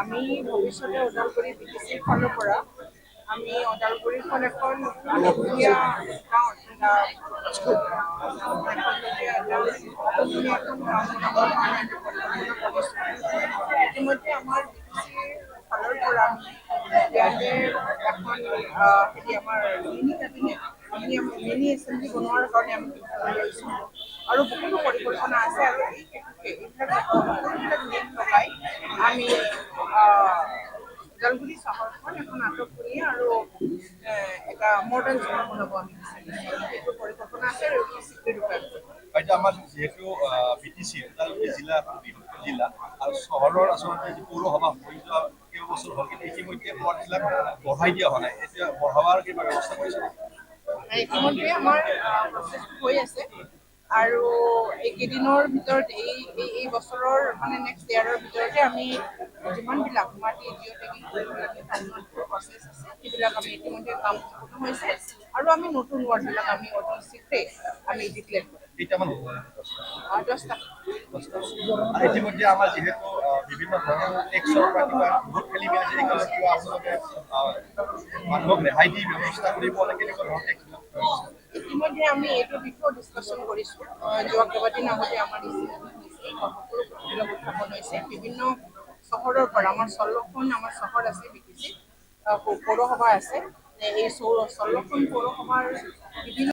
আমি ভৱিষ্যতে ওদালগুৰি বিটিচিৰ ফালৰ পৰা আমি ওদালগুৰিখন এখন আটকীয়া গাঁও ইতিমধ্যে আমাৰ বিটিচিৰ ফালৰ পৰা ইয়াতে এখন হেৰি আমাৰ মিনি কেবিনেট মিনি এছেম্বলি বনোৱাৰ কাৰণে আমি সিদ্ধান্ত লৈছোঁ আৰু বহুতো পৰিকল্পনা আছে আৰু এই হেতুকে এইবিলাক নেট লগাই আমি ওদালগুৰি চহৰখন এখন আটকধুনীয়া আৰু এটা মডাৰ্ণ চহৰ বনাব আমি বিচাৰিছোঁ এইটো পৰিকল্পনা আছে আৰু এইটো স্বীকৃতি ৰূপায়ণ কৰিব। এতিয়া আমাৰ যিহেতু বিটিচি ওদালগুৰি জিলা বৃহত্তৰ জিলা আৰু চহৰৰ আচলতে যি পৌৰসভা হৈ যোৱা কেইবছৰ হ'ল কিন্তু ইতিমধ্যে পদবিলাক বঢ়াই দিয়া হোৱা নাই এতিয়া বঢ়াবৰ কিবা ব্যৱস্থা কৰিছে ইতিমধ্যে আমাৰ প্ৰচেছটো হৈ আছে আৰু এইকেইদিনৰ ভিতৰত এই বছৰৰ মানে নেক্সট ইয়াৰৰ ভিতৰতে আমি যিমানবিলাক গুৱাহাটী জিঅ'টেকিং কৰিবলগীয়া প্ৰচেছ আছে সেইবিলাক আমি ইতিমধ্যে কাম সম্পূৰ্ণ হৈছে আৰু আমি নতুন ৱাৰ্ডবিলাক আমি অতি শীঘ্ৰেই আমি ডিক্লেয়াৰ কৰিম। কেইটামান 10টা। আৰু ইতিমধ্যে আমাৰ যিহেতু বিভিন্ন ধৰণৰ টেক্সৰ পৰা কিবা বহুত খেলি মেলি আছে সেইকাৰণে কিবা আপোনালোকে মানুহক ৰেহাই দি ব্যৱস্থা কৰিব লাগে কেনেকুৱা ধৰণৰ টেক্সবিলাক ইতিমধ্যে আমি এইটো বিষয়েও ডিছকাশ্যন কৰিছোঁ যোৱা কেইবাদিন আগতে আমাৰ সকলো উত্থাপন হৈছে বিভিন্ন চহৰৰ পৰা আমাৰ 16খন আমাৰ চহৰ আছে বিটিচিত পৌৰসভা আছে এই 16খন পৌৰসভাৰ বিভিন্ন